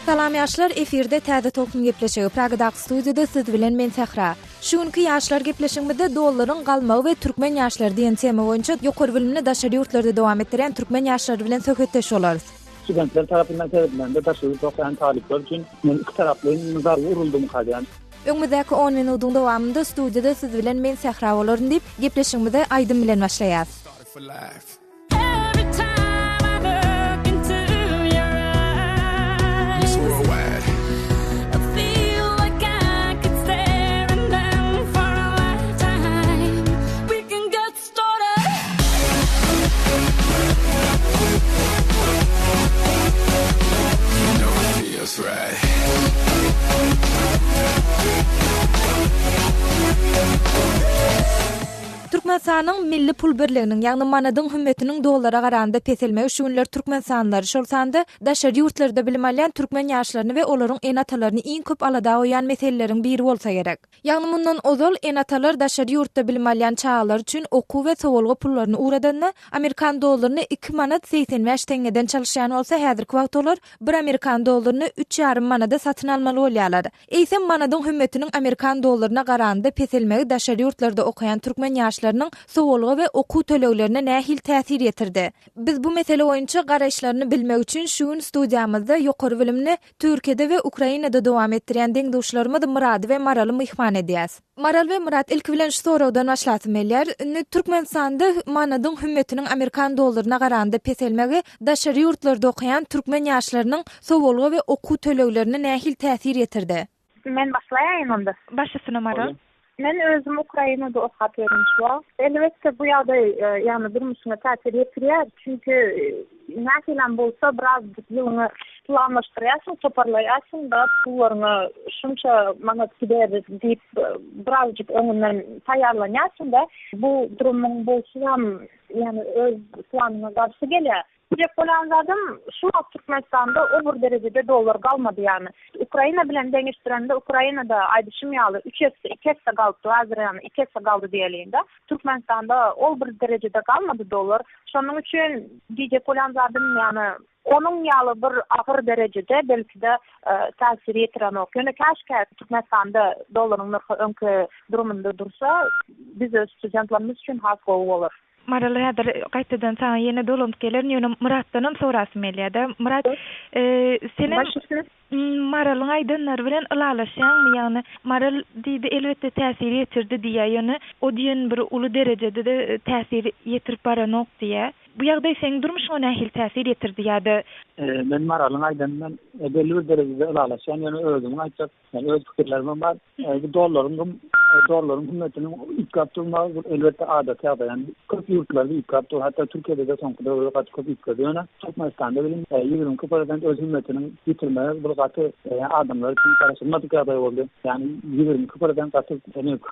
Salam ýaşlar, efirde Täze Tokun gepleşigi. Pragadaky studiýada siz bilen men Sehra. Şu günkü ýaşlar gepleşigimizde dollaryň galmagy we türkmen ýaşlary diýen tema boýunça ýokary bilimli daşary ýurtlarda dowam etdiren türkmen ýaşlary bilen söhbetdeş bolarys. Studentler tarafından terbiýelende daşary okuyan talipler üçin men iki taraply nazar uruldymy hadýan. Öňümizde 10 minutyň dowamında studiýada siz bilen men Sehra bolaryn diýip gepleşigimizde Aýdym bilen başlaýar. Right. Türkmenistanyň milli pul birliginiň, ýagny manadyň hümmetiniň dollara garanda peselmegi şu günler türkmen sanlary şolsanda daşary ýurtlarda bilim alýan türkmen ýaşlaryny we olaryň enatalaryny iň köp alada goýan meseleleriň biri bolsa gerek. Ýagny mundan ozal enatalar daşary ýurtda bilim alýan çağalar üçin okuw we sowalga pullaryny uradanna Amerikan dollaryny 2 manat 85 tengeden çalışýan bolsa häzirki wagtlar 1 Amerikan dollaryny 3,5 manada satyn almaly bolýarlar. Eýsem manadyň hümmetiniň Amerikan dollaryna garanda peselmegi daşary ýurtlarda okuyan türkmen ýaşlarynyň sowalga we okuw töleglerine nähil täsir ýetirdi. Biz bu mesele boýunça garaşlaryny bilmek üçin şu gün studiýamyzda ýokary bilimli Türkiýede we Ukrainada dowam etdirýän deňdoşlarymyz Murad we Maraly myhman edýäs. Maral we Murad ilk bilen şu sorawdan başlasym gelýär. Türkmenistanda manadyň hümmetiniň Amerikan dollaryna garanda peselmegi daşary ýurtlarda okuyan türkmen ýaşlarynyň sowalga we okuw töleglerine nähil täsir ýetirdi. Men başlaýan onda. Başlasyn Maral. Men özüm Ukrainada okap öğrenmişim. Elbette bu ýagdaý ýani bir musyna täsir ýetirýär. Çünki näkilen bolsa biraz ýylyny planlaşdyrýarsyň, toparlaýarsyň da pullaryny şunça manat gider diýip birazjyk öňünden taýýarlanýarsyň da bu durumyň bolsa hem ýani öz planyna garşy gelýär. Direkt olan zadım şu an Türkmenistan'da o bir derecede dolar kalmadı yani. Ukrayna bilen deňişdirende Ukrayna'da aýdyşym ýaly 3 hesse galdy, hazır yani 2 hesse galdy diýelinde. Türkmenistan'da o bir derecede kalmadı dolar. Şonuň üçin diýjek olan zadım yani onun ýaly bir agyr derecede belki de täsir ýetiren ok. Ýöne käşke Türkmenistanda dolaryň narhy öňkü durumunda dursa biz öz studentlerimiz üçin has bolar. Maraly häzir gaýtadan saňa ýene dolump geler. Ýöne Muratdan sorasym gelýär. Murat, senin Maralyň aýdynlary bilen ylalaşýanmy? Ýagny Maral diýdi elbetde täsir ýetirdi diýär. Ýöne o diýen bir uly derejede de täsir ýetirip baranok diýär. Bu ýagdaý seň durmuşyňa nähil täsir ýetirdi ýa-da? Men Maralyň aýdyndan belli bir derejede ylalaşýan, ýöne özüň aýtjak, öz pikirlerim bar. Dollaryň hümmetiniň ilk gatnaşmagy elbetde adat ýagdaý. Köp ýurtlarda ilk gatnaşmagy, hatda Türkiýede de soňky da köp ilk gatnaşmagy. Türkmenistanda bilen 20% öz hümmetiniň ýitirmegi bir gaty adamlar üçin garaşylmadyk ýagdaý boldy. Ýani 20% gaty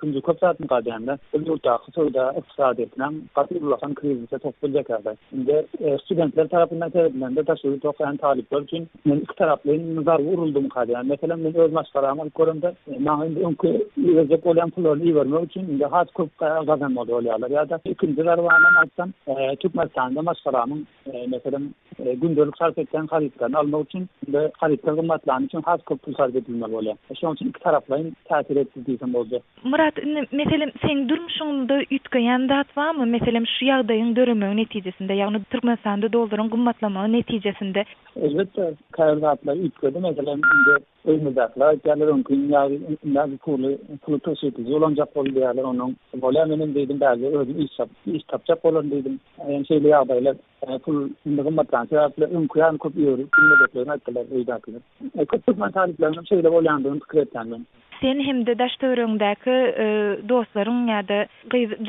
günde köp saatny gadýanda, bu ýurtda hysoda ykdysadyetiniň gaty ulasan krizise topulacak ýagdaý. Inde studentler tarapyndan terbiýelende daşary okuyan talipler üçin men iki taraply nazar uruldymy hadýan. Meselem men öz maşgaramy görümde, maňa öňkü ýerjek bolan pullarny ýermek üçin inde hat köp gazanmaly bolýarlar. Ýa-da ikinji garwanyny aýtsam, Türkmenistanda maşgaramyň meselem gündelik sarf etdiğin haritlerini almak için ve haritler kıymetlerinin için has köp pul sarf edilmeli bolýar. Şoň üçin iki taraflaryň täsir etdi diýsem boldy. Murat, meselem seň durmuşyňda ütgeýän zat barmy? Meselem şu ýagdaýyň dörümegi netijesinde, ýagny Türkmenistanda dollaryň gymmatlamagy netijesinde elbetde kaýrdatlar ütgedi. Meselem inde öňündäkler ýaly öňkü pul töşüýdi. Ýolanjak bolýarlar onuň. Bolýar menen diýdim bäzi özüm iş tapjak bolan diýdim. Ýani şeýle ýagdaýlar pul gymmatlansa öňkü köp ýöri kimledeklerini aýtdylar öýdäkiler. Köp Türkmen talipleriniň şeýle bolýandygyny pikir etdim. Sen hem de daşdöwrüňdäki dostlaryň ýa-da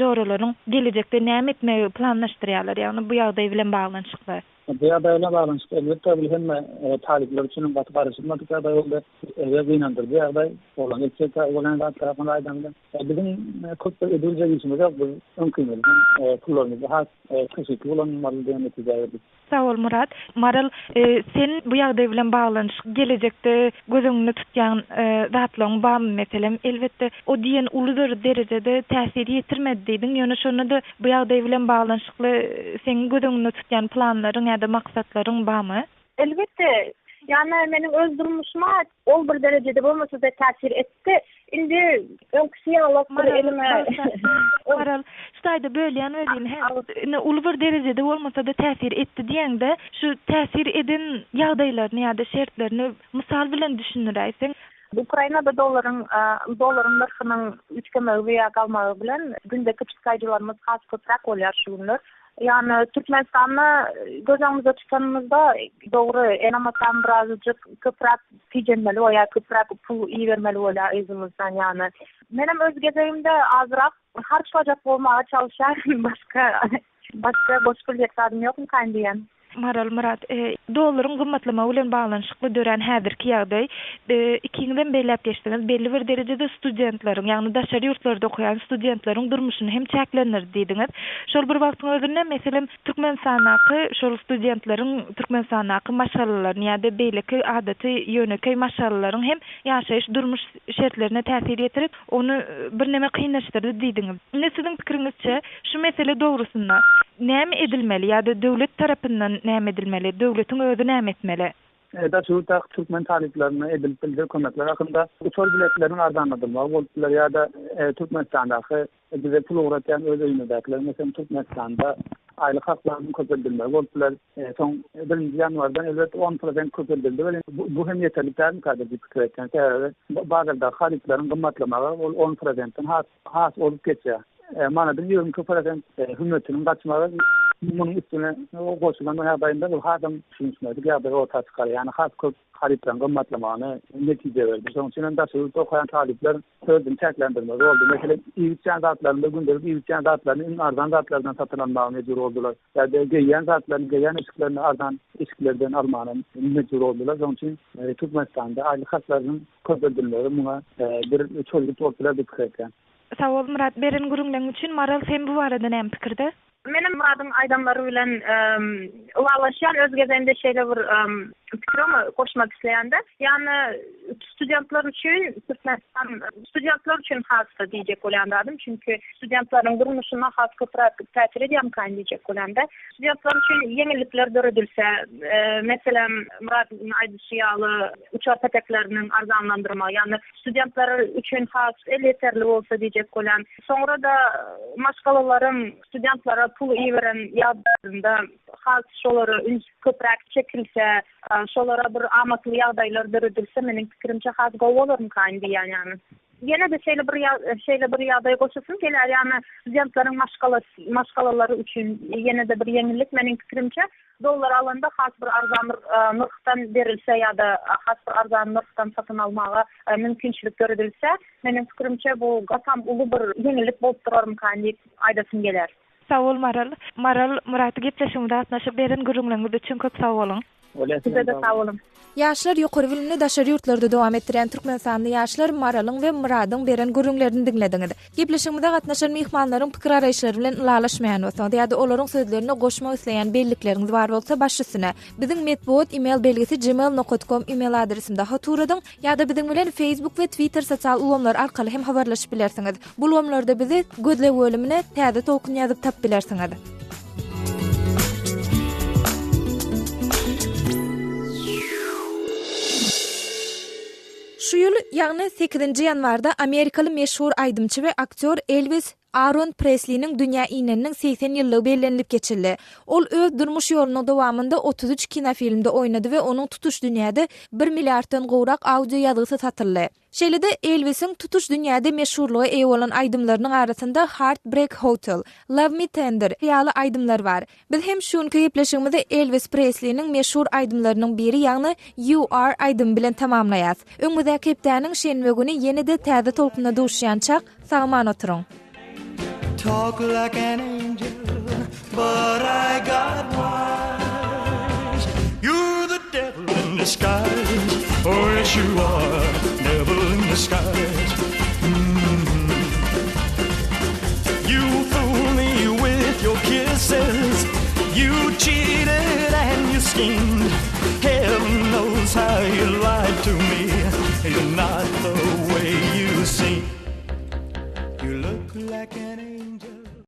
joralaryň gelecekde näme etmegi planlaşdyrýarlar? Ýagny bu ýagdaý bilen baglanyşykly. Bu adayla bağlantılı elbette bilhemme talipler için batı karışılmadık aday oldu. Evinandır. Bu aday olan ilçe olan da tarafından aydınlandı. Bizim kod edilecek işimiz yok. Bu ön kıymetli. Kullanımızda has teşekkür olanmalı diye netice verdik. Sağ ol Murat. Maral, sen bu ýagdaý bilen baglanş gelecekde gözüňde tutýan zatlaryň barmy meselem? Elbetde o diýen ulydyr derejede täsir ýetirmedi diýdiň. Ýöne şonu da bu ýagdaý bilen baglanşykly seň gözüňde tutýan planlaryň ýa-da maksatlaryň barmy? Elbette. Yani benim öz durmuşuma ol bir derecede bolmasa da täsir etdi. Indi öňküsiyalak bir elime Maral, ştaýda bölýän ne ulubur derecede bolmasa da täsir etdi diýende, şu täsir eden ýagdaýlaryny ýa-da şertlerini mysal bilen düşünýärsiň. Ukrainada doların narhynyň üçgemägi we galmagy bilen gündeki psikaýjylarymyz has köprak bolýar şu günler. Yani Türkmenistan'ı gözümüzde tutanımızda doğru enamadan birazcık köprak tijenmeli veya köprak pul iyi vermeli veya izimizden yani. Benim öz gezeyimde azırak harçlacak olmaya çalışan başka boş kılacaklarım yok mu kandiyen? Maral Murat, doların gymmatlama bilen baglanşykly dören häzirki ýagdaý 2-den beýlep geçdiňiz. Belli bir derejede studentlaryň, ýagny daşary ýurtlarda okuyan studentlaryň durmuşyny hem çäklenir diýdiňiz. Şol bir wagtyň özünde meselem Türkmenistanaky, şol studentlaryň Türkmenistanaky maşallalaryny ýa-da beýleki adaty ýöneki maşallalaryň hem ýaşaýyş durmuş şertlerine täsir ýetirip, onu bir näme kynlaşdyrdy diýdiňiz. Ne siziň pikiriňizçe şu mesele dogrusunda näme edilmeli ýa-da döwlet tarapyndan näme edilmeli, döwletiň özü näme etmeli? Da şurada Türkmen taliplerine edilip bildiği konular hakkında uçol biletlerin ardanladırma, boltlar ya da Türkmenistan'daki bize pul uğratayan öz öyünüdakiler, mesela Türkmenistan'da aylık haklarının köpürdülme, boltlar son 1. Yanvar'dan elbette 10% köpürdüldü. Bu hem yeterli değil mi kadar bir fikir etken? Bağırda haliplerin gımmatlamağı 10%'den has olup geçiyor. Manadır 20% hükümetinin kaçmağı bunun üstüne o koşulan ýagdaýynda bu adam düşünmedi. Ýagdaý orta çykar. Yani has köp haliplerin gymmatlamagyny netije berdi. Şoň üçin de şu okuyan talipler sözün çäklendirmeli oldu. Mesela iýitçän zatlarynda gündälik iýitçän zatlaryny arzan zatlardan satylanmagy mejbur boldular. Ýa-da geýen zatlaryny geýen ışıklarını arzan ışıklardan almagyny mejbur boldular. Şoň üçin Türkmenistanda aýlyk haklarynyň köpürdülmeli buna bir çözüm ortaya dikýär. Sağ ol Murat, beren gurulmaň üçin Maral sen bu barada näme pikirde? Benim Murat'ın aydamları bilen ulaşan öz gezende şeyle bir fikrimi koşmak isteýände. Yani studentlar için studentlar için hasta diýjek bolýandadım. Çünkü studentlaryň durmuşyna has köprak täsir edýän kan diýjek bolýanda. Studentlar için yeňillikler döredilse, mesela Murat'ın aýdyşýaly uçak paketlerining arzanlandyrma, yani studentlar için has yeterli bolsa diýjek bolýan. Sonra da maşgalalarym studentlara pul iyi veren ýagdaýlarynda has şolary köprak çekilse, şolara bir amatly ýagdaýlar döredilse, meniň pikirimçe has gowy bolarmy kan diýen ýani. Yine de şeýle bir ýagdaý goşulsun keler, ýani studentlaryň maşgalalary üçin yine de bir yeňillik meniň pikirimçe dollar alanda has bir arzan narhdan berilse ýa-da has bir arzan narhdan satyn almaga mümkinçilik göredilse, meniň pikirimçe bu gatam uly bir yeňillik bolup durarmy kan diýip aýdasym geler. Sağ ol Maral. Maral, Murat'ı gepleşimde atnaşıp beren gurulmaňyz üçin köp sağ olun. Size de sağ olun. Ýaşlar ýokary bilimli daşary ýurtlarda dowam etdiren Türkmenistanly ýaşlar Maralyň we Muradyň beren gurulmaňlaryny dinlediňiz. Gepleşigimizde gatnaşan mehmanlaryň pikir araýşlary bilen ulalaşmaýan bolsa, ýa-da olaryň sözlerini goşmak isleýän bellikleriniz bar bolsa başysyna biziň medbot email belgisi gmail.com email adresimde haturadyň, ýa-da biziň bilen Facebook we Twitter sosial ulamlar arkaly hem habarlaşyp bilersiňiz. Bu ulamlarda bizi gözle bölümine täze tokun ýazyp tap bilersiňiz. Şu ýyl, ýagny 8-nji ýanwarda Amerikaly meşhur aýdymçy we aktyor Elvis Aaron Presley'nin dünýä iňiniň 80 ýyllygy bellenilip geçildi. Ol öz durmuş ýolunyň dowamında 33 kinofilmde oýnady we onuň tutuş dünýäde 1 milliarddan gowrak audio ýazgysy satyldy. Şeýle-de Elvis'iň tutuş dünýäde meşhurlugy eýe bolan aýdymlarynyň arasynda Heartbreak Hotel, Love Me Tender ýaly aýdymlar bar. Biz hem şuňky gepleşigimizde Elvis Presley'nin meşhur aýdymlarynyň biri ýagny You Are aýdym bilen tamamlaýas. Öňüňizde hepdäniň şenbe güni ýene-de täze tolkunda duşýan çak sagman oturuň. Talk like an angel, but I got wise. skies. Oh, yes, you are, devil in disguise. You fooled me with your kisses. You cheated and you schemed. Heaven knows how you lied.